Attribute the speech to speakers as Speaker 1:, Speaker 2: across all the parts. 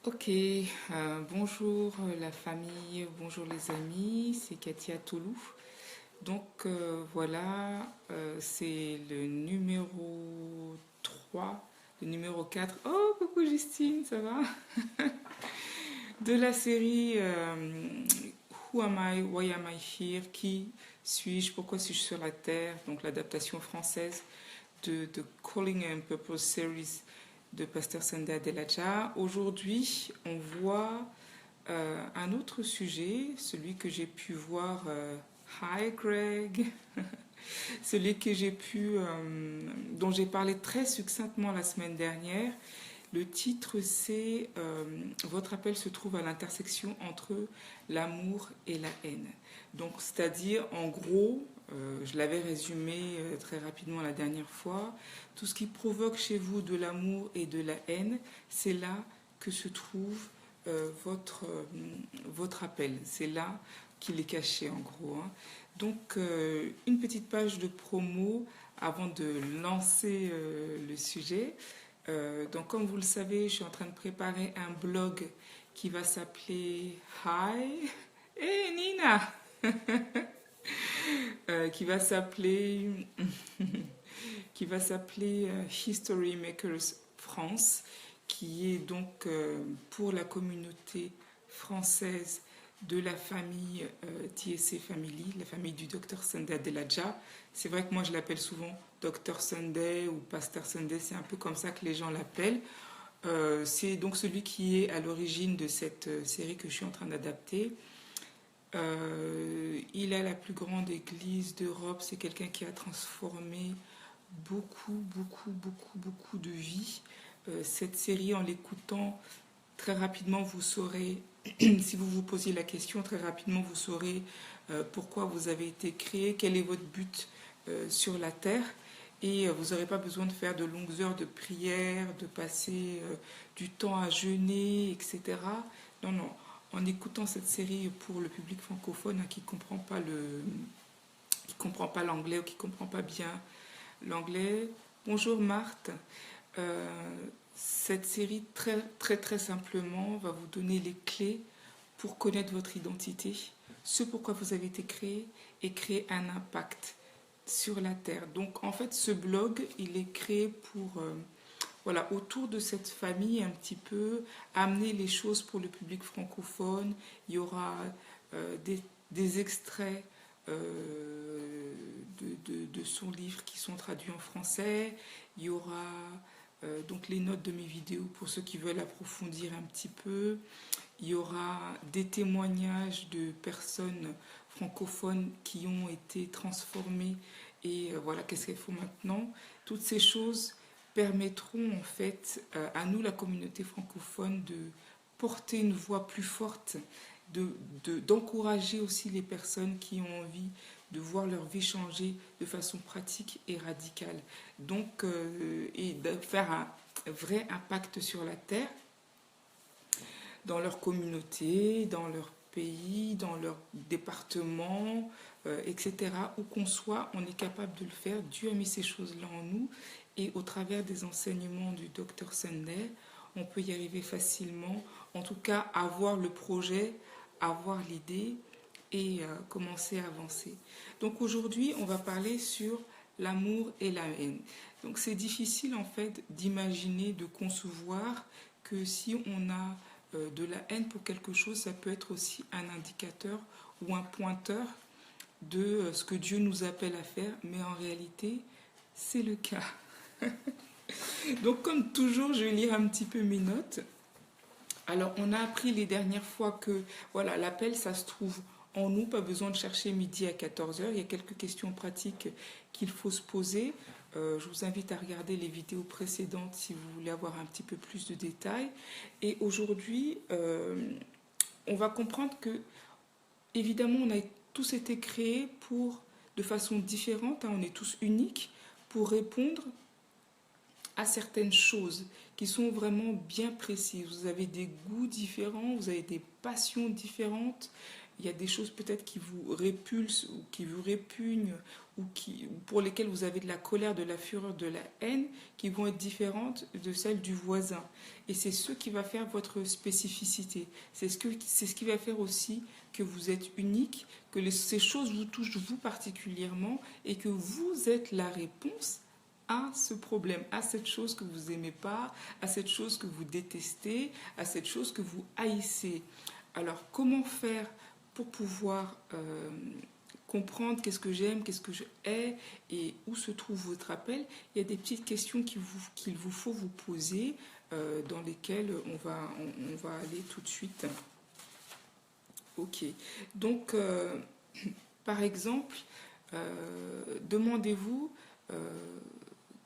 Speaker 1: Ok, bonjour la famille, bonjour les amis, c'est Katia Toulou. Donc voilà, c'est le numéro 3, le numéro 4. Oh, coucou Justine, ça va? De la série Who am I, Why am I here? Qui suis-je? Pourquoi suis-je sur la Terre? Donc l'adaptation française de Calling and Purpose Series de Pasteur Sanda Adelaja. Aujourd'hui, on voit un autre sujet, celui que j'ai pu voir. Hi Greg, celui que dont j'ai parlé très succinctement la semaine dernière. Le titre, c'est Votre appel se trouve à l'intersection entre l'amour et la haine. Donc, c'est-à-dire, en gros, je l'avais résumé très rapidement la dernière fois, tout ce qui provoque chez vous de l'amour et de la haine, c'est là que se trouve votre appel. C'est là qu'il est caché, en gros, hein. Donc, une petite page de promo avant de lancer le sujet. Donc, comme vous le savez, je suis en train de préparer un blog qui va s'appeler Hi. Hey Nina. Qui va s'appeler History Makers France, qui est donc pour la communauté française de la famille TSC Family, la famille du docteur Sunday Adelaja. C'est vrai que moi je l'appelle souvent docteur Sunday ou pasteur Sunday, c'est un peu comme ça que les gens l'appellent. C'est donc celui qui est à l'origine de cette série que je suis en train d'adapter. Il a la plus grande église d'Europe, c'est quelqu'un qui a transformé beaucoup de vies. Cette série, en l'écoutant, très rapidement, vous saurez, si vous vous posiez la question, très rapidement, vous saurez pourquoi vous avez été créé, quel est votre but sur la terre. Et vous n'aurez pas besoin de faire de longues heures de prière, de passer du temps à jeûner, etc. Non, non. En écoutant cette série pour le public francophone hein, qui comprend pas l'anglais ou qui comprend pas bien l'anglais. Bonjour Marthe. Euh, cette série très simplement va vous donner les clés pour connaître votre identité, ce pourquoi vous avez été créé et créer un impact sur la terre. Donc en fait ce blog il est créé pour voilà, autour de cette famille un petit peu amener les choses pour le public francophone. Il y aura euh, des, des extraits de son livre qui sont traduits en français. Il y aura donc les notes de mes vidéos pour ceux qui veulent approfondir un petit peu. Il y aura des témoignages de personnes francophones qui ont été transformées et voilà, qu'est-ce qu'elles font maintenant. Toutes ces choses permettront en fait à nous, la communauté francophone, de porter une voix plus forte, d'encourager aussi les personnes qui ont envie de voir leur vie changer de façon pratique et radicale. Donc, et de faire un vrai impact sur la terre, dans leur communauté, dans leur pays, dans leur département, etc. Où qu'on soit, on est capable de le faire. Dieu a mis ces choses-là en nous. Et au travers des enseignements du docteur Sunday, on peut y arriver facilement. En tout cas, avoir le projet, avoir l'idée et commencer à avancer. Donc aujourd'hui, on va parler sur l'amour et la haine. Donc c'est difficile en fait d'imaginer, de concevoir que si on a de la haine pour quelque chose, ça peut être aussi un indicateur ou un pointeur de ce que Dieu nous appelle à faire, mais en réalité, c'est le cas. Donc comme toujours, je vais lire un petit peu mes notes. Alors, on a appris les dernières fois que voilà, l'appel, ça se trouve en nous, pas besoin de chercher midi à 14 heures. Il y a quelques questions pratiques qu'il faut se poser. Je vous invite à regarder les vidéos précédentes si vous voulez avoir un petit peu plus de détails. Et aujourd'hui, on va comprendre que, évidemment, on a tous été créés de façon différente, hein, on est tous uniques, pour répondre à certaines choses qui sont vraiment bien précises. Vous avez des goûts différents, vous avez des passions différentes, il y a des choses peut-être qui vous répulsent ou qui vous répugnent ou pour lesquelles vous avez de la colère, de la fureur, de la haine, qui vont être différentes de celles du voisin. Et c'est ce qui va faire votre spécificité. C'est ce qui va faire aussi que vous êtes unique, que ces choses vous touchent vous particulièrement et que vous êtes la réponse à ce problème, à cette chose que vous n'aimez pas, à cette chose que vous détestez, à cette chose que vous haïssez. Alors, comment faire pour pouvoir comprendre qu'est-ce que j'aime, qu'est-ce que je hais et où se trouve votre appel? Il y a des petites questions qu'il vous faut vous poser, dans lesquelles on va aller tout de suite. Ok. Donc, par exemple, demandez-vous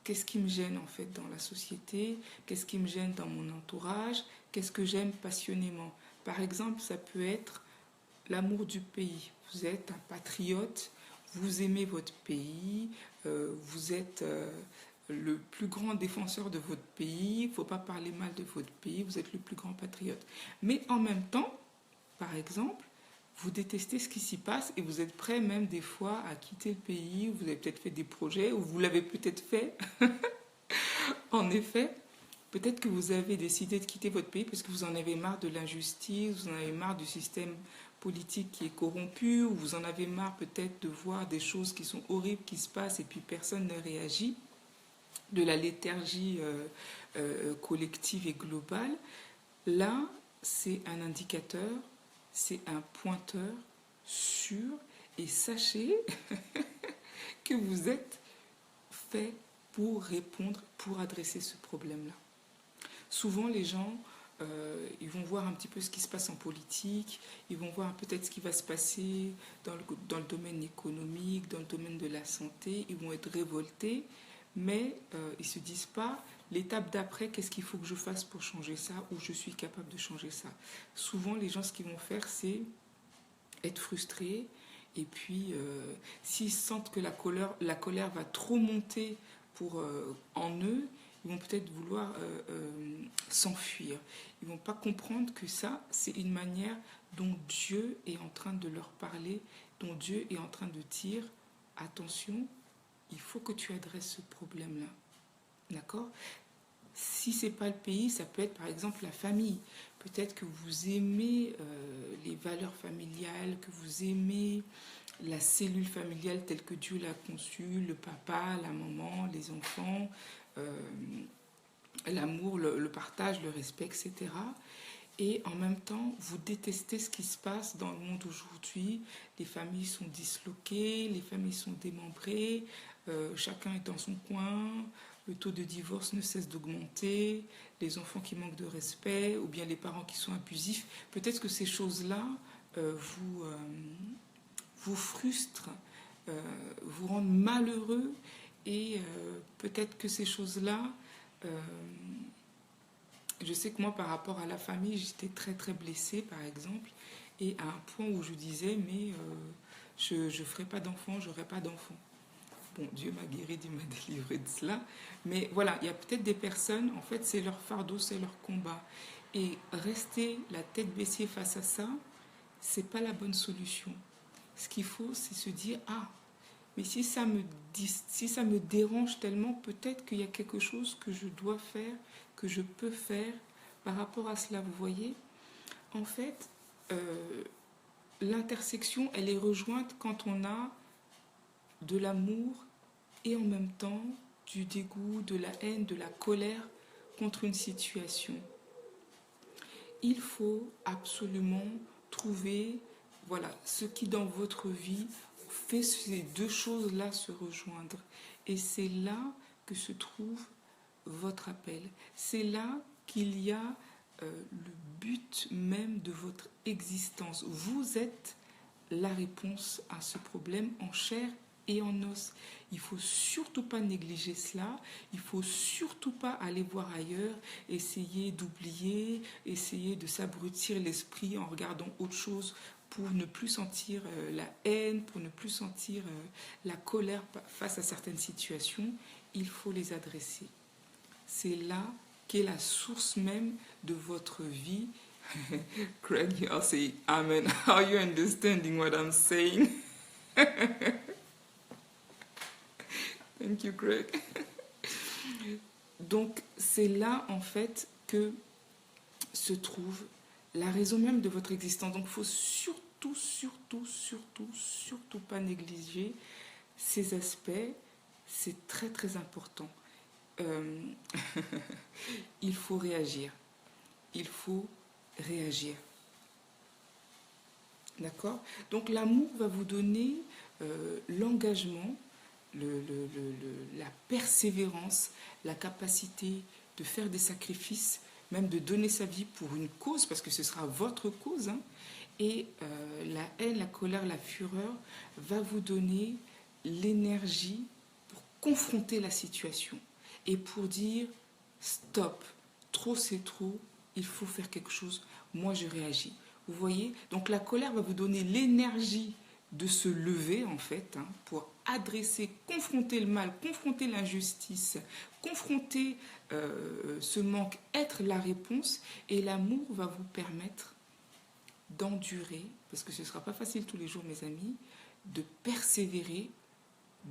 Speaker 1: qu'est-ce qui me gêne en fait dans la société, qu'est-ce qui me gêne dans mon entourage, qu'est-ce que j'aime passionnément. Par exemple, ça peut être l'amour du pays. Vous êtes un patriote, vous aimez votre pays, vous êtes le plus grand défenseur de votre pays, il ne faut pas parler mal de votre pays, vous êtes le plus grand patriote. Mais en même temps, par exemple, vous détestez ce qui s'y passe et vous êtes prêt même des fois à quitter le pays, vous avez peut-être fait des projets, ou vous l'avez peut-être fait. En effet, peut-être que vous avez décidé de quitter votre pays parce que vous en avez marre de l'injustice, vous en avez marre du système politique qui est corrompu, ou vous en avez marre peut-être de voir des choses qui sont horribles qui se passent et puis personne ne réagit, de la léthargie collective et globale. Là, c'est un indicateur, c'est un pointeur sûr, et sachez que vous êtes fait pour répondre, pour adresser ce problème-là. Souvent, les gens, ils vont voir un petit peu ce qui se passe en politique, ils vont voir peut-être ce qui va se passer dans le domaine économique, dans le domaine de la santé, ils vont être révoltés, mais ils ne se disent pas l'étape d'après, qu'est-ce qu'il faut que je fasse pour changer ça, ou je suis capable de changer ça. Souvent, les gens, ce qu'ils vont faire, c'est être frustrés, et puis s'ils sentent que la colère va trop monter en eux, ils vont peut-être vouloir s'enfuir. Ils ne vont pas comprendre que ça, c'est une manière dont Dieu est en train de leur parler, dont Dieu est en train de dire, attention, il faut que tu adresses ce problème-là. D'accord? Si ce n'est pas le pays, ça peut être par exemple la famille. Peut-être que vous aimez les valeurs familiales, que vous aimez la cellule familiale telle que Dieu l'a conçue, le papa, la maman, les enfants, l'amour, le partage, le respect, etc. Et en même temps, vous détestez ce qui se passe dans le monde aujourd'hui. Les familles sont disloquées, les familles sont démembrées, chacun est dans son coin, le taux de divorce ne cesse d'augmenter, les enfants qui manquent de respect, ou bien les parents qui sont abusifs. Peut-être que ces choses-là vous frustrent, vous rendent malheureux, et peut-être que ces choses-là... je sais que moi, par rapport à la famille, j'étais très très blessée, par exemple, et à un point où je disais, mais je ne ferai pas d'enfant, j'aurai pas d'enfant. Bon, Dieu m'a guéri, Dieu m'a délivré de cela. Mais voilà, il y a peut-être des personnes, en fait, c'est leur fardeau, c'est leur combat. Et rester la tête baissée face à ça, c'est pas la bonne solution. Ce qu'il faut, c'est se dire, ah, mais si ça me dérange tellement, peut-être qu'il y a quelque chose que je dois faire, que je peux faire par rapport à cela. Vous voyez, en fait, l'intersection, elle est rejointe quand on a de l'amour et en même temps du dégoût, de la haine, de la colère contre une situation. Il faut absolument trouver, voilà, ce qui dans votre vie fait ces deux choses-là se rejoindre. Et c'est là que se trouve votre appel. C'est là qu'il y a le but même de votre existence. Vous êtes la réponse à ce problème en chair et en os. Il ne faut surtout pas négliger cela, il ne faut surtout pas aller voir ailleurs, essayer d'oublier, essayer de s'abrutir l'esprit en regardant autre chose pour ne plus sentir la haine, pour ne plus sentir la colère face à certaines situations. Il faut les adresser. C'est là qu'est la source même de votre vie, Craig, I'll say amen. Are you understanding what I'm saying? Thank you, Craig. Donc, c'est là, en fait, que se trouve la raison même de votre existence. Donc, il faut surtout pas négliger ces aspects. C'est très, très important. Euh, il faut réagir. Il faut réagir. D'accord? Donc, l'amour va vous donner l'engagement, la persévérance, la capacité de faire des sacrifices, même de donner sa vie pour une cause, parce que ce sera votre cause. Hein. Et la haine, la colère, la fureur va vous donner l'énergie pour confronter la situation et pour dire stop, trop c'est trop, il faut faire quelque chose, moi je réagis. Vous voyez? Donc la colère va vous donner l'énergie de se lever en fait hein, pour adresser, confronter le mal, confronter l'injustice, confronter ce manque, être la réponse. Et l'amour va vous permettre d'endurer, parce que ce ne sera pas facile tous les jours mes amis, de persévérer,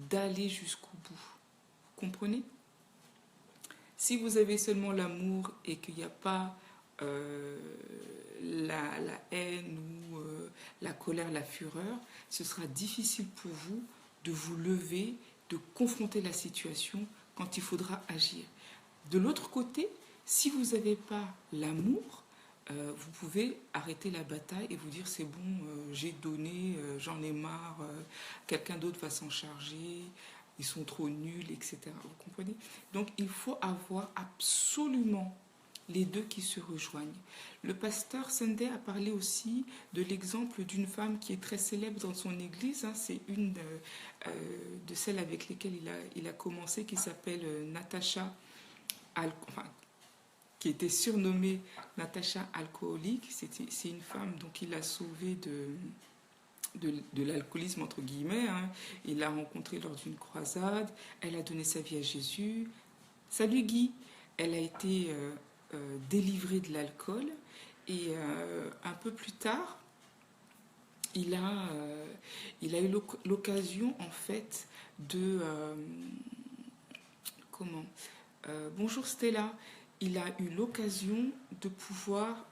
Speaker 1: d'aller jusqu'au bout. Vous comprenez? Si vous avez seulement l'amour et qu'il n'y a pas la haine ou la colère, la fureur, ce sera difficile pour vous de vous lever, de confronter la situation quand il faudra agir. De l'autre côté, si vous n'avez pas l'amour, vous pouvez arrêter la bataille et vous dire c'est bon, j'ai donné, j'en ai marre, quelqu'un d'autre va s'en charger, ils sont trop nuls, etc. Vous comprenez? Donc il faut avoir absolument les deux qui se rejoignent. Le pasteur Sunday a parlé aussi de l'exemple d'une femme qui est très célèbre dans son église. Hein, c'est une de celles avec lesquelles il a commencé, qui s'appelle Natacha, enfin, qui était surnommée Natacha alcoolique. C'est une femme donc il a sauvée de l'alcoolisme entre guillemets. Hein. Il l'a rencontrée lors d'une croisade. Elle a donné sa vie à Jésus. Salut Guy. Elle a été délivrée de l'alcool et un peu plus tard, il a eu l'occasion en fait de bonjour Stella. Il a eu l'occasion de pouvoir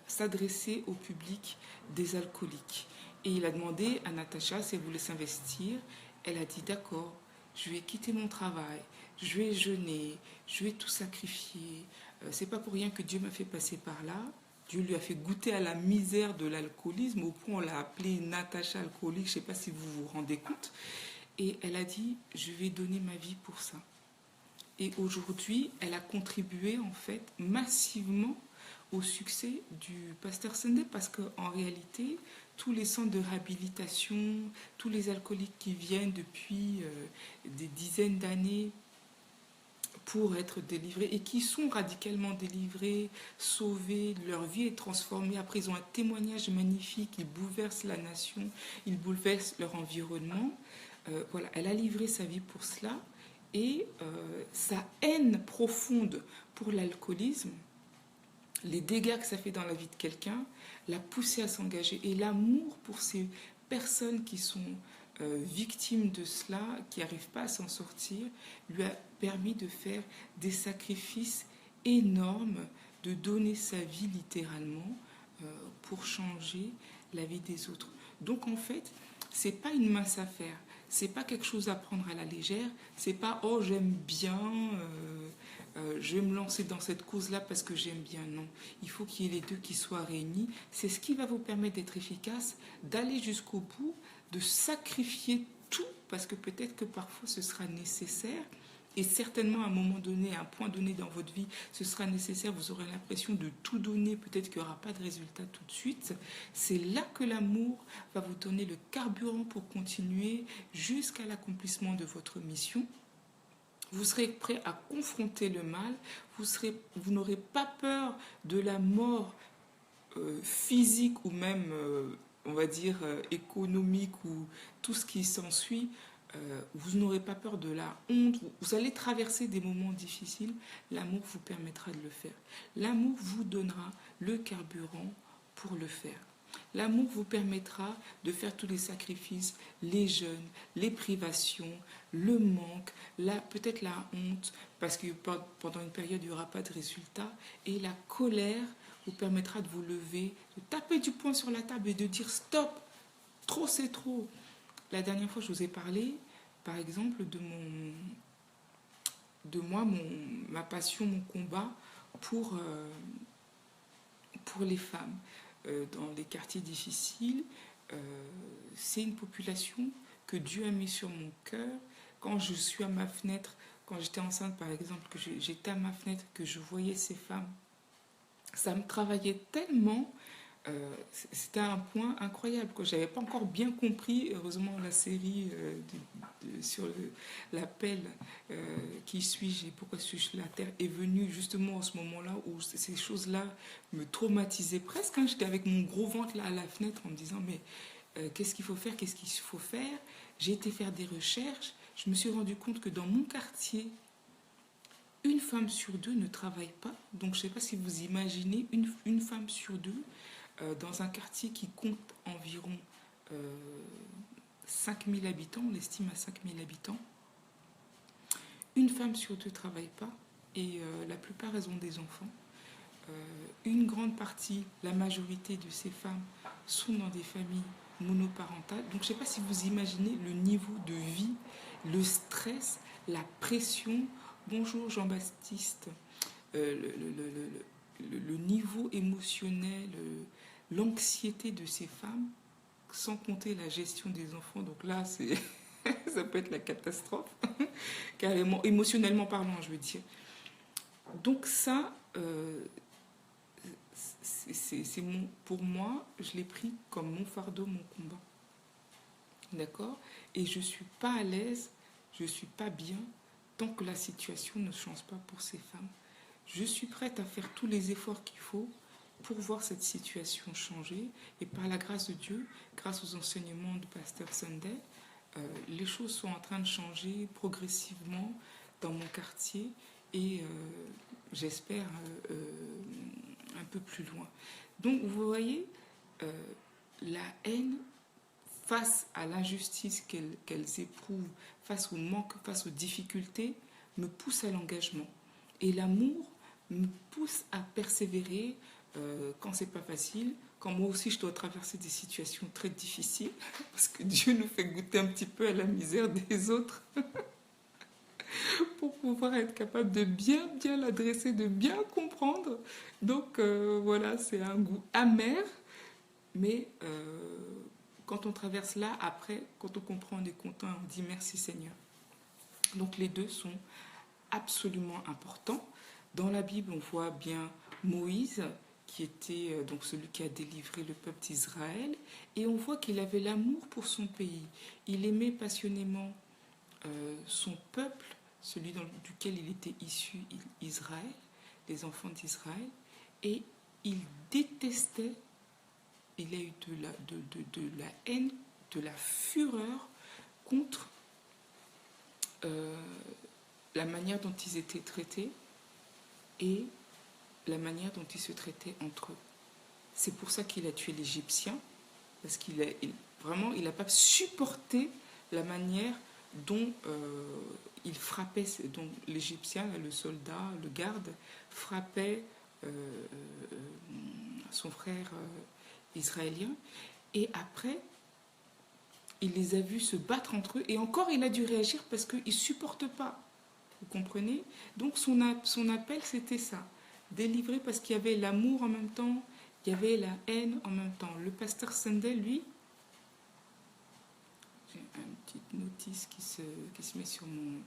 Speaker 1: s'adresser au public des alcooliques. Et il a demandé à Natacha si elle voulait s'investir. Elle a dit d'accord, je vais quitter mon travail, je vais jeûner, je vais tout sacrifier. C'est pas pour rien que Dieu m'a fait passer par là. Dieu lui a fait goûter à la misère de l'alcoolisme, au point on l'a appelée Natacha alcoolique, je ne sais pas si vous vous rendez compte. Et elle a dit, je vais donner ma vie pour ça. Et aujourd'hui, elle a contribué en fait massivement au succès du pasteur Sunday parce qu'en réalité, tous les centres de réhabilitation, tous les alcooliques qui viennent depuis des dizaines d'années pour être délivrés et qui sont radicalement délivrés, sauvés, leur vie est transformée. Après, ils ont un témoignage magnifique, ils bouleversent la nation, ils bouleversent leur environnement. Voilà, elle a livré sa vie pour cela et sa haine profonde pour l'alcoolisme, les dégâts que ça fait dans la vie de quelqu'un, l'a poussé à s'engager. Et l'amour pour ces personnes qui sont victimes de cela, qui n'arrivent pas à s'en sortir, lui a permis de faire des sacrifices énormes, de donner sa vie littéralement pour changer la vie des autres. Donc en fait, c'est pas une mince affaire, c'est pas quelque chose à prendre à la légère, c'est pas oh j'aime bien, je vais me lancer dans cette cause-là parce que j'aime bien. Non, il faut qu'il y ait les deux qui soient réunis. C'est ce qui va vous permettre d'être efficace, d'aller jusqu'au bout, de sacrifier tout, parce que peut-être que parfois ce sera nécessaire, et certainement à un moment donné, à un point donné dans votre vie, ce sera nécessaire, vous aurez l'impression de tout donner, peut-être qu'il n'y aura pas de résultat tout de suite. C'est là que l'amour va vous donner le carburant pour continuer jusqu'à l'accomplissement de votre mission. Vous serez prêt à confronter le mal, vous n'aurez pas peur de la mort physique ou même, on va dire, économique ou tout ce qui s'ensuit. vous n'aurez pas peur de la honte, vous allez traverser des moments difficiles, l'amour vous permettra de le faire. L'amour vous donnera le carburant pour le faire. L'amour vous permettra de faire tous les sacrifices, les jeûnes, les privations, le manque, peut-être la honte, parce que pendant une période, il n'y aura pas de résultat. Et la colère vous permettra de vous lever, de taper du poing sur la table et de dire stop, trop c'est trop. La dernière fois, je vous ai parlé, par exemple, ma passion, mon combat pour, pour les femmes. Dans les quartiers difficiles, c'est une population que Dieu a mis sur mon cœur. Quand je suis à ma fenêtre, quand j'étais enceinte par exemple, que j'étais à ma fenêtre, que je voyais ces femmes, ça me travaillait tellement, c'était un point incroyable. Je n'avais pas encore bien compris, heureusement la série sur l'appel qui suis-je et pourquoi suis-je sur la terre est venue justement en ce moment-là où ces choses-là me traumatisaient presque. Hein. J'étais avec mon gros ventre là à la fenêtre en me disant mais qu'est-ce qu'il faut faire, qu'est-ce qu'il faut faire. J'ai été faire des recherches, je me suis rendu compte que dans mon quartier, une femme sur deux ne travaille pas. Donc je ne sais pas si vous imaginez une femme sur deux dans un quartier qui compte environ 5000 habitants, on l'estime à 5000 habitants. Une femme sur deux ne travaille pas et la plupart elles ont des enfants. Une grande partie, la majorité de ces femmes sont dans des familles monoparentales. Donc je ne sais pas si vous imaginez le niveau de vie, le stress, la pression. Bonjour Jean-Baptiste. Le niveau émotionnel, l'anxiété de ces femmes, sans compter la gestion des enfants. Donc là, ça peut être la catastrophe, carrément, émotionnellement parlant, je veux dire. Donc ça, pour moi, je l'ai pris comme mon fardeau, mon combat. D'accord. Et je ne suis pas à l'aise, je ne suis pas bien, tant que la situation ne change pas pour ces femmes. Je suis prête à faire tous les efforts qu'il faut pour voir cette situation changer. Et par la grâce de Dieu, grâce aux enseignements de Pasteur Sunday, les choses sont en train de changer progressivement dans mon quartier et j'espère un peu plus loin. Donc vous voyez, la haine face à l'injustice qu'elles éprouvent, face au manque, face aux difficultés, me pousse à l'engagement. Et l'amour me pousse à persévérer quand c'est pas facile, quand moi aussi je dois traverser des situations très difficiles, parce que Dieu nous fait goûter un petit peu à la misère des autres pour pouvoir être capable de bien l'adresser, de bien comprendre. Donc voilà, c'est un goût amer, mais quand on traverse là, après, quand on comprend, on est content, on dit merci Seigneur. Donc les deux sont absolument importants. Dans la Bible, on voit bien Moïse, qui était donc celui qui a délivré le peuple d'Israël, et on voit qu'il avait l'amour pour son pays. Il aimait passionnément son peuple, celui duquel il était issu, Israël, les enfants d'Israël, et il détestait, il a eu de la haine, de la fureur contre la manière dont ils étaient traités et la manière dont ils se traitaient entre eux. C'est pour ça qu'il a tué l'Égyptien, parce qu'il vraiment, il n'a pas supporté la manière dont il frappait, dont l'Égyptien, le soldat, le garde, frappait son frère israélien. Et après, il les a vus se battre entre eux, et encore il a dû réagir parce qu'il ne supporte pas. Vous comprenez? Donc son appel, c'était ça. Délivrer parce qu'il y avait l'amour en même temps, il y avait la haine en même temps. Le pasteur Sunday, lui, j'ai une petite notice qui se met sur mon,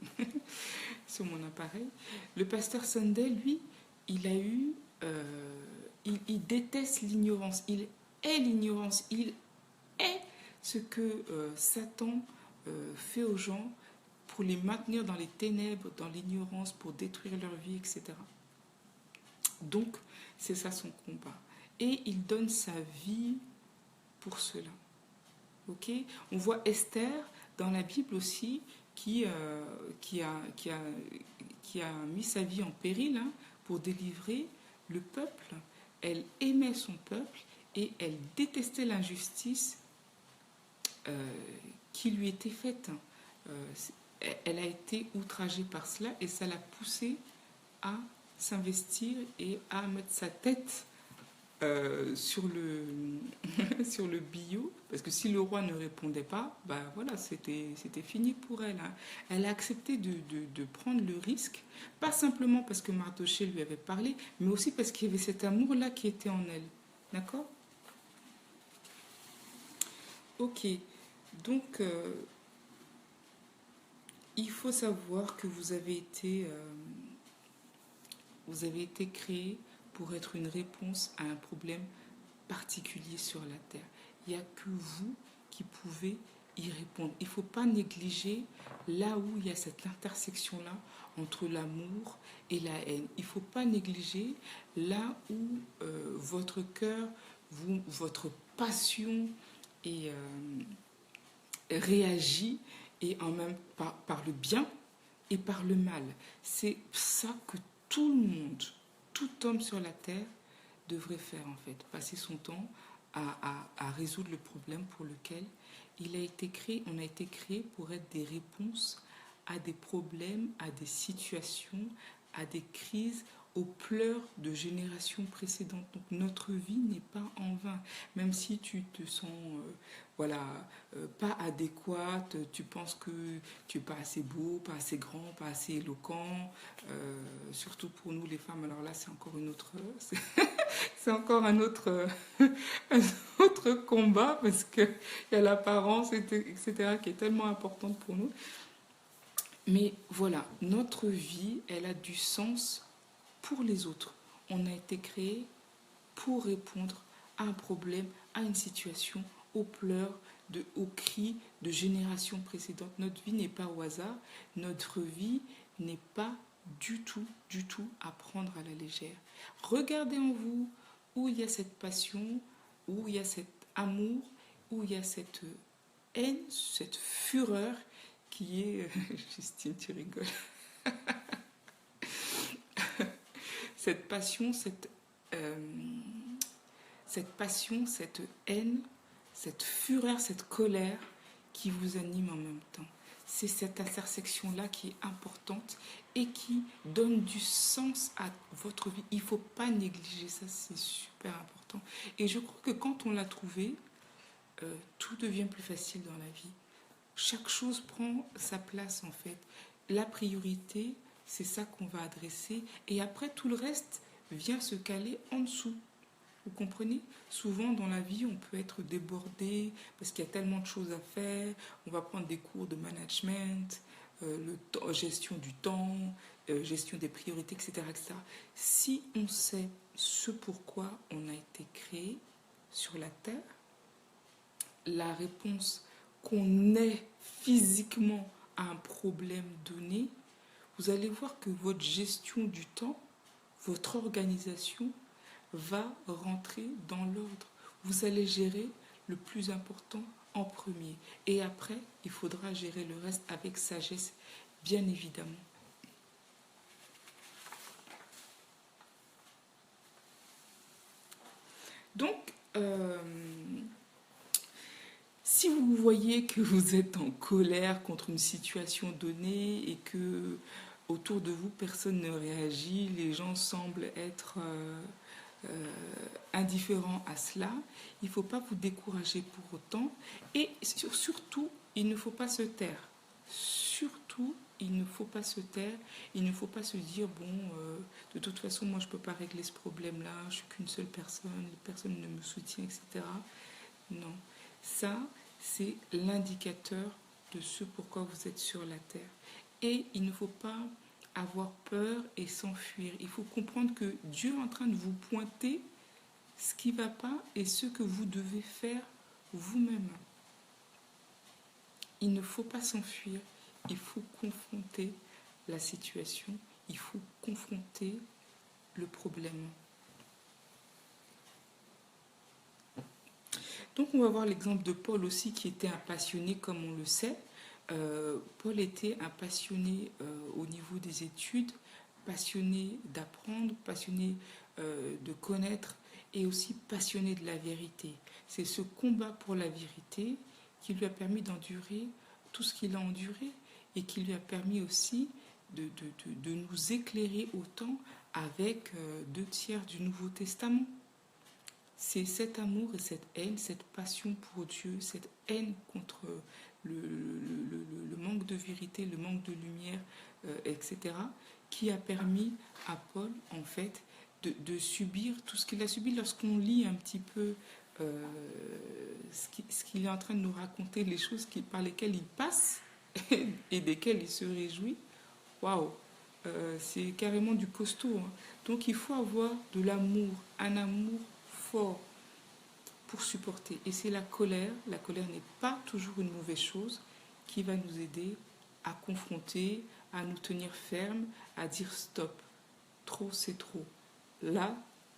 Speaker 1: sur mon appareil. Le pasteur Sunday, lui, il a eu... il déteste l'ignorance. Il est l'ignorance. Il est ce que Satan fait aux gens pour les maintenir dans les ténèbres, dans l'ignorance, pour détruire leur vie, etc. Donc, c'est ça son combat. Et il donne sa vie pour cela. Ok? On voit Esther dans la Bible aussi qui a mis sa vie en péril, hein, pour délivrer le peuple. Elle aimait son peuple et elle détestait l'injustice qui lui était faite. Elle a été outragée par cela et ça l'a poussée à s'investir et à mettre sa tête sur le sur le bio, parce que si le roi ne répondait pas, bah voilà, c'était fini pour elle, hein. Elle a accepté de prendre le risque, pas simplement parce que Mardochée lui avait parlé, mais aussi parce qu'il y avait cet amour-là qui était en elle. D'accord? Ok. Donc, il faut savoir que vous avez été créé pour être une réponse à un problème particulier sur la Terre. Il n'y a que vous qui pouvez y répondre. Il ne faut pas négliger là où il y a cette intersection-là entre l'amour et la haine. Il ne faut pas négliger là où votre cœur, votre passion est, réagit et en même par le bien et par le mal. C'est ça que tout le monde, tout homme sur la terre devrait faire en fait, passer son temps à résoudre le problème pour lequel il a été créé. On a été créé pour être des réponses à des problèmes, à des situations, à des crises, aux pleurs de générations précédentes. Donc notre vie n'est pas en vain. Même si tu te sens voilà, pas adéquate, tu penses que tu n'es pas assez beau, pas assez grand, pas assez éloquent, surtout pour nous les femmes, alors là c'est encore une autre... C'est encore un autre, un autre combat parce qu'il y a l'apparence, etc., qui est tellement importante pour nous. Mais voilà, notre vie, elle a du sens pour les autres. On a été créé pour répondre à un problème, à une situation, aux pleurs, aux cris de générations précédentes. Notre vie n'est pas au hasard. Notre vie n'est pas du tout à prendre à la légère. Regardez en vous où il y a cette passion, où il y a cet amour, où il y a cette haine, cette fureur qui est... Justine, tu rigoles. Cette passion, cette haine, cette fureur, cette colère qui vous anime en même temps. C'est cette intersection-là qui est importante et qui donne du sens à votre vie. Il ne faut pas négliger ça, c'est super important. Et je crois que quand on l'a trouvé, tout devient plus facile dans la vie. Chaque chose prend sa place en fait. La priorité, c'est ça qu'on va adresser. Et après, tout le reste vient se caler en dessous. Vous comprenez? Souvent dans la vie, on peut être débordé parce qu'il y a tellement de choses à faire. On va prendre des cours de management, gestion du temps, gestion des priorités, etc., etc. Si on sait ce pourquoi on a été créé sur la Terre, la réponse qu'on ait physiquement à un problème donné, vous allez voir que votre gestion du temps, votre organisation va rentrer dans l'ordre. Vous allez gérer le plus important en premier. Et après, il faudra gérer le reste avec sagesse, bien évidemment. Donc, si vous voyez que vous êtes en colère contre une situation donnée et que autour de vous personne ne réagit, les gens semblent être indifférents à cela, il ne faut pas vous décourager pour autant et surtout, il ne faut pas se taire. Surtout, il ne faut pas se taire, il ne faut pas se dire bon, de toute façon, moi je ne peux pas régler ce problème-là, je suis qu'une seule personne, personne ne me soutient, etc. Non, ça, c'est l'indicateur de ce pourquoi vous êtes sur la terre. Et il ne faut pas avoir peur et s'enfuir. Il faut comprendre que Dieu est en train de vous pointer ce qui ne va pas et ce que vous devez faire vous-même. Il ne faut pas s'enfuir, il faut confronter la situation, il faut confronter le problème. Donc on va voir l'exemple de Paul aussi qui était un passionné comme on le sait. Paul était un passionné au niveau des études, passionné d'apprendre, passionné de connaître et aussi passionné de la vérité. C'est ce combat pour la vérité qui lui a permis d'endurer tout ce qu'il a enduré et qui lui a permis aussi de nous éclairer autant avec 2 tiers du Nouveau Testament. C'est cet amour et cette haine, cette passion pour Dieu, cette haine contre le manque de vérité, le manque de lumière, etc., qui a permis à Paul, en fait, de subir tout ce qu'il a subi. Lorsqu'on lit un petit peu ce qu'il est en train de nous raconter, les choses par lesquelles il passe et desquelles il se réjouit, waouh, c'est carrément du costaud. Hein. Donc il faut avoir de l'amour, un amour fort pour supporter. Et c'est la colère. La colère n'est pas toujours une mauvaise chose qui va nous aider à confronter, à nous tenir fermes, à dire stop. Trop, c'est trop. Là,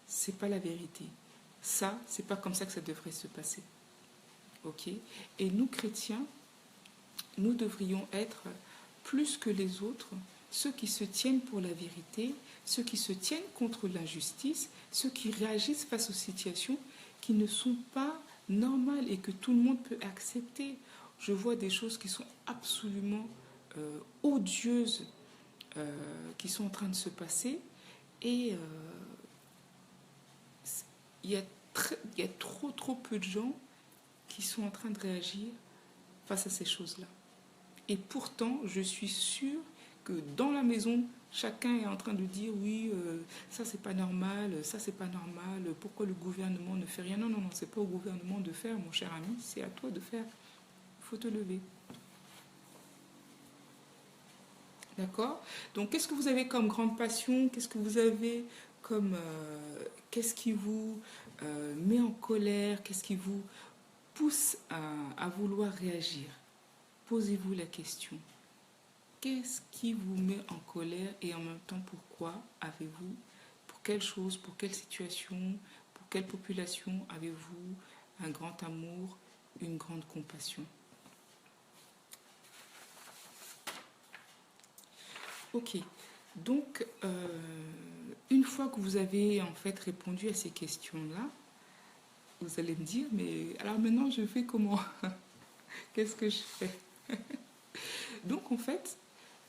Speaker 1: c'est pas la vérité. Ça, c'est pas comme ça que ça devrait se passer. Ok? Et nous, chrétiens, nous devrions être plus que les autres ceux qui se tiennent pour la vérité, ceux qui se tiennent contre l'injustice, ceux qui réagissent face aux situations qui ne sont pas normales et que tout le monde peut accepter. Je vois des choses qui sont absolument odieuses qui sont en train de se passer et il y a trop peu de gens qui sont en train de réagir face à ces choses-là. Et pourtant, je suis sûre que dans la maison, chacun est en train de dire oui, ça c'est pas normal, ça c'est pas normal, pourquoi le gouvernement ne fait rien? Non, c'est pas au gouvernement de faire, mon cher ami, c'est à toi de faire. Il faut te lever. D'accord? Donc, qu'est-ce que vous avez comme grande passion? Qu'est-ce que vous avez comme. Qu'est-ce qui vous met en colère? Qu'est-ce qui vous pousse à vouloir réagir? Posez-vous la question. Qu'est-ce qui vous met en colère et en même temps pourquoi avez-vous, pour quelle chose, pour quelle situation, pour quelle population avez-vous un grand amour, une grande compassion? Ok, donc une fois que vous avez en fait répondu à ces questions-là, vous allez me dire, mais alors maintenant je fais comment? Qu'est-ce que je fais? Donc en fait,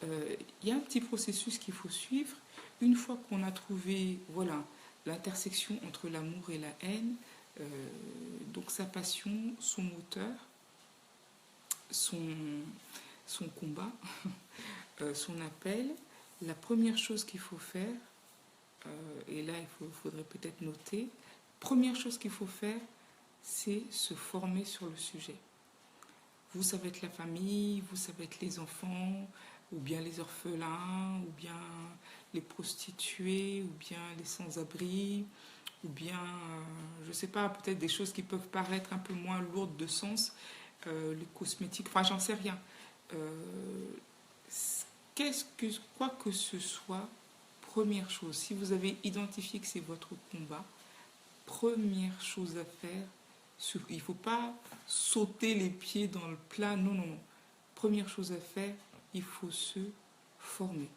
Speaker 1: il y a un petit processus qu'il faut suivre. Une fois qu'on a trouvé, voilà, l'intersection entre l'amour et la haine, donc sa passion, son moteur, son, son combat, son appel, la première chose qu'il faut faire, et là il faudrait peut-être noter, première chose qu'il faut faire, c'est se former sur le sujet. Vous, ça va être la famille, vous, ça va être les enfants, ou bien les orphelins, ou bien les prostituées, ou bien les sans-abri, ou bien, je ne sais pas, peut-être des choses qui peuvent paraître un peu moins lourdes de sens, les cosmétiques, enfin j'en sais rien. Quoi que ce soit, première chose, si vous avez identifié que c'est votre combat, première chose à faire, il ne faut pas sauter les pieds dans le plat, non. Première chose à faire, il faut se former.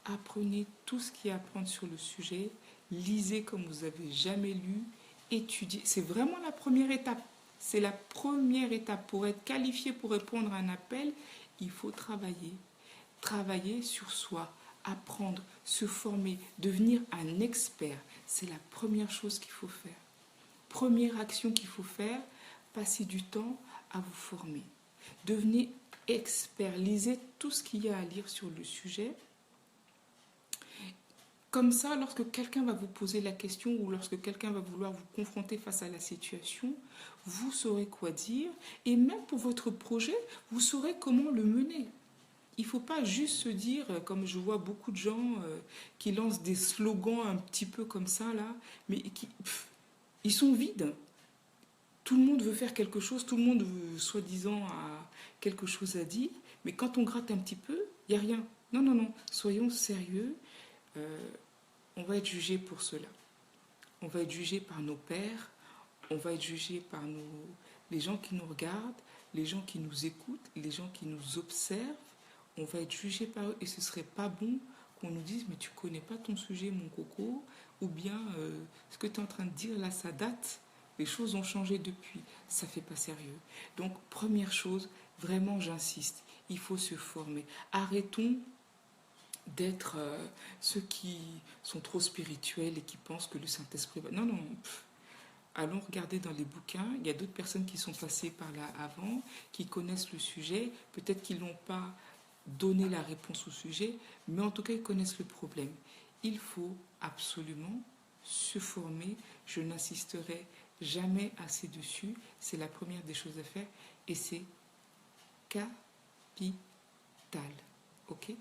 Speaker 1: Apprenez tout ce qu'il y a à apprendre sur le sujet, lisez comme vous n'avez jamais lu, étudiez. C'est vraiment la première étape. C'est la première étape. Pour être qualifié pour répondre à un appel, il faut travailler. Travailler sur soi, apprendre, se former, devenir un expert. C'est la première chose qu'il faut faire. Première action qu'il faut faire, passer du temps à vous former. Devenez expert, lisez tout ce qu'il y a à lire sur le sujet. Comme ça, lorsque quelqu'un va vous poser la question ou lorsque quelqu'un va vouloir vous confronter face à la situation, vous saurez quoi dire. Et même pour votre projet, vous saurez comment le mener. Il ne faut pas juste se dire, comme je vois beaucoup de gens qui lancent des slogans un petit peu comme ça, là, mais ils sont vides. Tout le monde veut faire quelque chose, tout le monde veut, soi-disant, a quelque chose à dire, mais quand on gratte un petit peu, il n'y a rien. Non, soyons sérieux. On va être jugé pour cela. On va être jugé par nos pairs, on va être jugé par les gens qui nous regardent, les gens qui nous écoutent, les gens qui nous observent, on va être jugé par eux et ce serait pas bon qu'on nous dise mais tu connais pas ton sujet mon coco ou bien ce que tu es en train de dire là ça date, les choses ont changé depuis, ça fait pas sérieux. Donc première chose, vraiment j'insiste, il faut se former. Arrêtons d'être ceux qui sont trop spirituels et qui pensent que le Saint-Esprit va... Non, non, allons regarder dans les bouquins. Il y a d'autres personnes qui sont passées par là avant, qui connaissent le sujet. Peut-être qu'ils n'ont pas donné la réponse au sujet, mais en tout cas, ils connaissent le problème. Il faut absolument se former. Je n'insisterai jamais assez dessus. C'est la première des choses à faire et c'est capital. Ok ?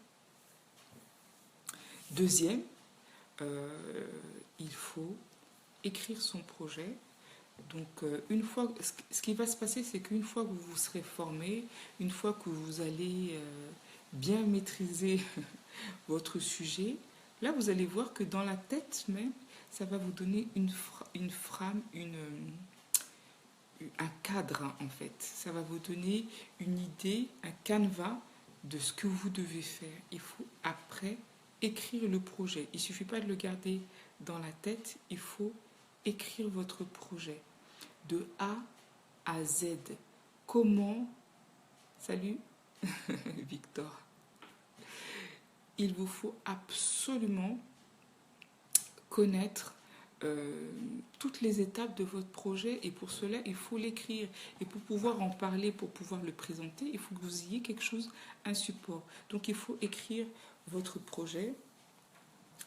Speaker 1: Deuxième, il faut écrire son projet. Donc, une fois, ce qui va se passer, c'est qu'une fois que vous vous serez formé, une fois que vous allez bien maîtriser votre sujet, là, vous allez voir que dans la tête même, ça va vous donner une frame, un cadre, hein, en fait. Ça va vous donner une idée, un canevas de ce que vous devez faire. Il faut après écrire le projet. Il ne suffit pas de le garder dans la tête, il faut écrire votre projet de A à Z. Comment... Salut Victor. Il vous faut absolument connaître toutes les étapes de votre projet et pour cela, il faut l'écrire. Et pour pouvoir en parler, pour pouvoir le présenter, il faut que vous ayez quelque chose, un support. Donc il faut écrire votre projet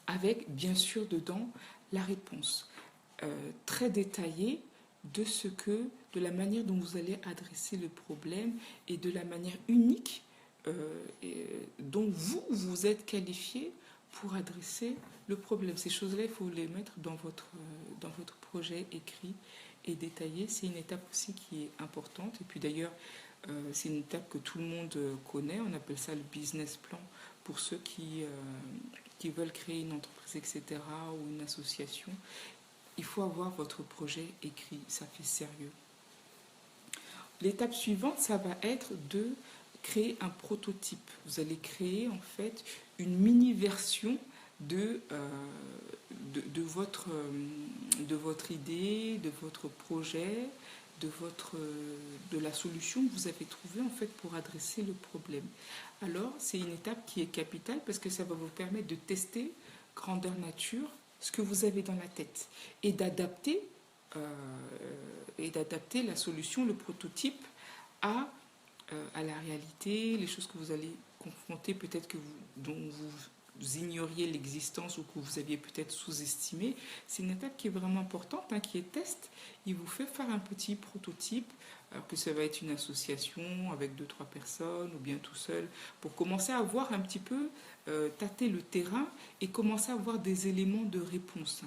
Speaker 1: avec, bien sûr, dedans, la réponse très détaillée de la manière dont vous allez adresser le problème et de la manière unique dont vous êtes qualifié pour adresser le problème. Ces choses-là, il faut les mettre dans votre projet écrit et détaillé. C'est une étape aussi qui est importante. Et puis d'ailleurs, c'est une étape que tout le monde connaît. On appelle ça le business plan pour ceux qui veulent créer une entreprise, etc. ou une association. Il faut avoir votre projet écrit. Ça fait sérieux. L'étape suivante, ça va être de créer un prototype. Vous allez créer en fait une mini-version de votre idée, de votre projet, de la solution que vous avez trouvée en fait pour adresser le problème. Alors, c'est une étape qui est capitale parce que ça va vous permettre de tester grandeur nature ce que vous avez dans la tête et d'adapter la solution, le prototype à la réalité, les choses que vous allez confronter, peut-être dont vous ignoriez l'existence ou que vous aviez peut-être sous-estimé. C'est une étape qui est vraiment importante, hein, qui est test. Il vous fait faire un petit prototype, alors que ça va être une association avec 2-3 personnes ou bien tout seul, pour commencer à voir un petit peu, tâter le terrain et commencer à avoir des éléments de réponse.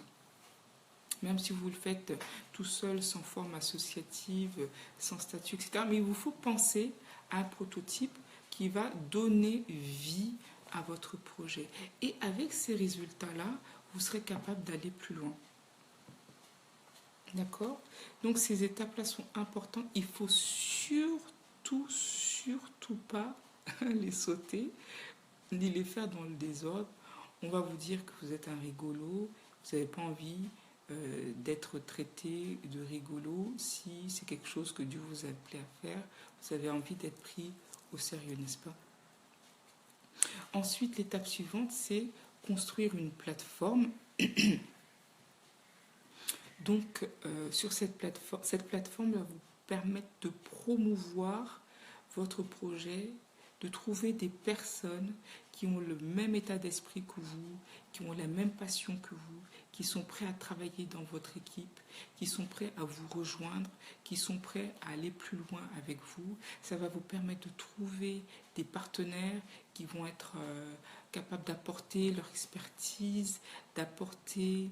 Speaker 1: Même si vous le faites tout seul, sans forme associative, sans statut, etc. Mais il vous faut penser à un prototype qui va donner vie à votre projet. Et avec ces résultats-là, vous serez capable d'aller plus loin. D'accord ? Donc ces étapes-là sont importantes. Il ne faut surtout pas les sauter, ni les faire dans le désordre. On va vous dire que vous êtes un rigolo, vous n'avez pas envie d'être traité de rigolo. Si c'est quelque chose que Dieu vous a appelé à faire, vous avez envie d'être pris au sérieux, n'est-ce pas ? Ensuite, l'étape suivante, c'est construire une plateforme. Donc, sur cette plateforme va vous permettre de promouvoir votre projet, de trouver des personnes qui ont le même état d'esprit que vous, qui ont la même passion que vous, qui sont prêts à travailler dans votre équipe, qui sont prêts à vous rejoindre, qui sont prêts à aller plus loin avec vous. Ça va vous permettre de trouver des partenaires qui vont être capables d'apporter leur expertise, d'apporter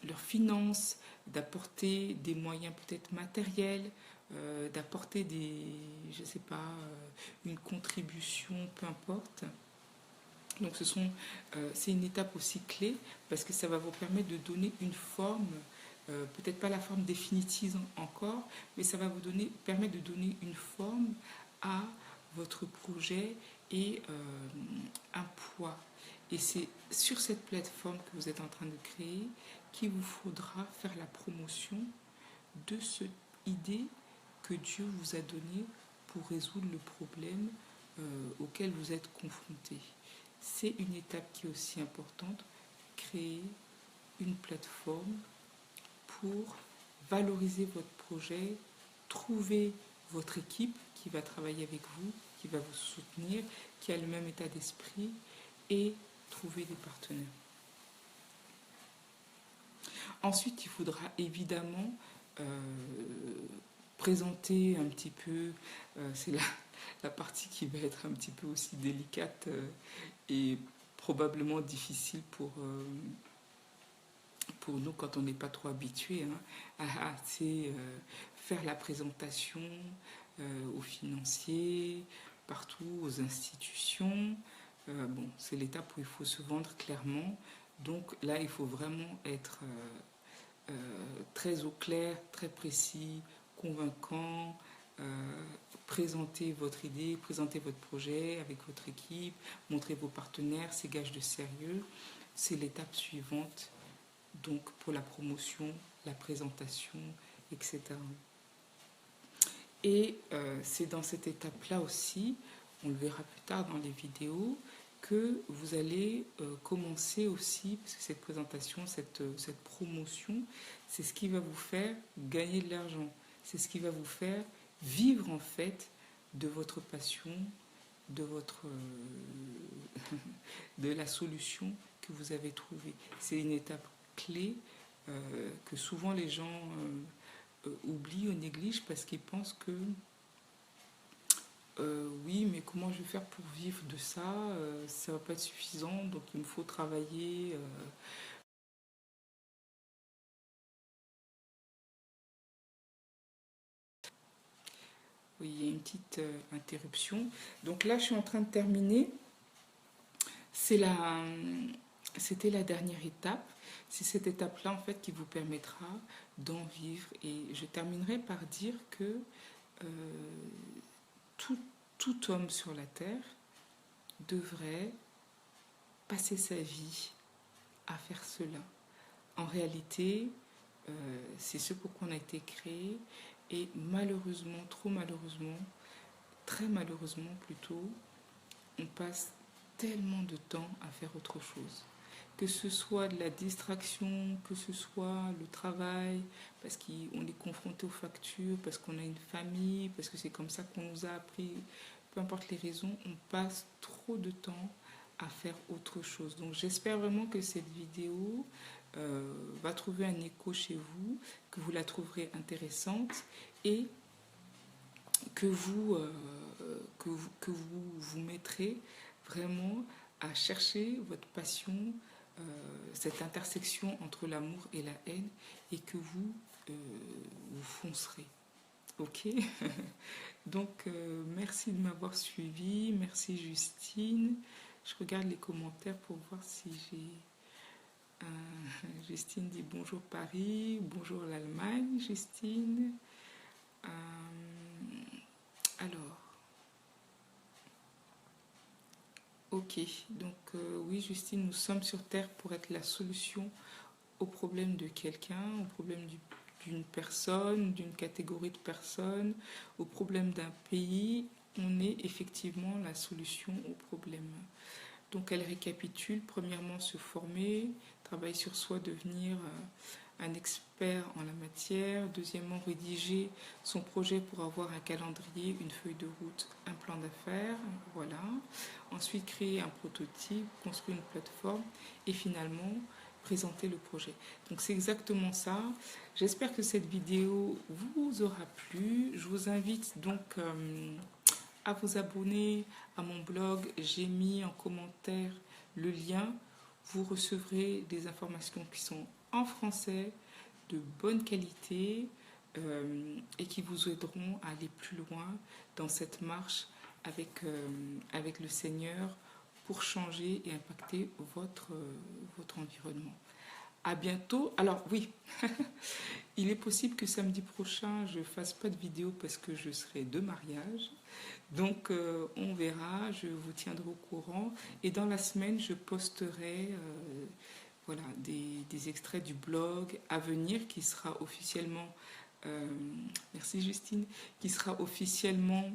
Speaker 1: leurs finances, d'apporter des moyens peut-être matériels, d'apporter une contribution, peu importe. Donc c'est une étape aussi clé parce que ça va vous permettre de donner une forme peut-être pas la forme définitive encore, mais ça va vous permettre de donner une forme à votre projet et un poids. Et c'est sur cette plateforme que vous êtes en train de créer qu'il vous faudra faire la promotion de cette idée que Dieu vous a donnée pour résoudre le problème auquel vous êtes confronté. C'est une étape qui est aussi importante, créer une plateforme pour valoriser votre projet, trouver votre équipe qui va travailler avec vous, qui va vous soutenir, qui a le même état d'esprit et trouver des partenaires. Ensuite, il faudra évidemment présenter un petit peu, c'est la partie qui va être un petit peu aussi délicate et probablement difficile pour nous quand on n'est pas trop habitué, hein, c'est faire la présentation aux financiers, partout, aux institutions. Bon, c'est l'étape où il faut se vendre clairement. Donc là, il faut vraiment être très au clair, très précis, convaincant, présenter votre idée, présenter votre projet avec votre équipe, montrer vos partenaires, c'est gage de sérieux. C'est l'étape suivante, donc pour la promotion, la présentation, etc. Et c'est dans cette étape-là aussi, on le verra plus tard dans les vidéos, que vous allez commencer aussi, parce que cette présentation, cette promotion, c'est ce qui va vous faire gagner de l'argent. C'est ce qui va vous faire vivre en fait de votre passion, de de la solution que vous avez trouvée. C'est une étape clé que souvent les gens oublient ou négligent parce qu'ils pensent que oui, mais comment je vais faire pour vivre de ça? Ça va pas être suffisant, donc il me faut travailler. Oui, il y a une petite interruption. Donc là, je suis en train de terminer. C'était la dernière étape. C'est cette étape-là, en fait, qui vous permettra d'en vivre. Et je terminerai par dire que tout homme sur la Terre devrait passer sa vie à faire cela. En réalité, c'est ce pour quoi on a été créé. Et malheureusement, trop malheureusement, très malheureusement plutôt, on passe tellement de temps à faire autre chose. Que ce soit de la distraction, que ce soit le travail, parce qu'on est confronté aux factures, parce qu'on a une famille, parce que c'est comme ça qu'on nous a appris, peu importe les raisons, on passe trop de temps à faire autre chose. Donc j'espère vraiment que cette vidéo va trouver un écho chez vous, que vous la trouverez intéressante et que vous mettrez vraiment à chercher votre passion, cette intersection entre l'amour et la haine, et que vous foncerez. Ok. Donc merci de m'avoir suivi, merci Justine. Je regarde les commentaires pour voir si j'ai... Justine dit bonjour Paris, bonjour l'Allemagne, Justine. Alors, ok, donc oui Justine, nous sommes sur Terre pour être la solution au problème de quelqu'un, au problème d'une personne, d'une catégorie de personnes, au problème d'un pays. On est effectivement la solution au problème. Donc elle récapitule, premièrement se former, travailler sur soi, devenir un expert en la matière. Deuxièmement, rédiger son projet pour avoir un calendrier, une feuille de route, un plan d'affaires. Voilà. Ensuite, créer un prototype, construire une plateforme et finalement présenter le projet. Donc c'est exactement ça. J'espère que cette vidéo vous aura plu. Je vous invite donc à vous abonner à mon blog. J'ai mis en commentaire le lien. Vous recevrez des informations qui sont en français, de bonne qualité et qui vous aideront à aller plus loin dans cette marche avec le Seigneur pour changer et impacter votre environnement. À bientôt. Alors oui, il est possible que samedi prochain je fasse pas de vidéo parce que je serai de mariage. Donc on verra, je vous tiendrai au courant. Et dans la semaine, je posterai voilà, des extraits du blog à venir qui sera officiellement, euh, merci Justine, qui sera officiellement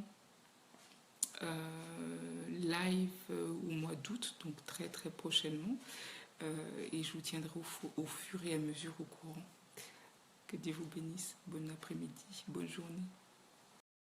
Speaker 1: live au mois d'août, donc très très prochainement. Et je vous tiendrai au fur et à mesure au courant. Que Dieu vous bénisse. Bon après-midi, bonne journée.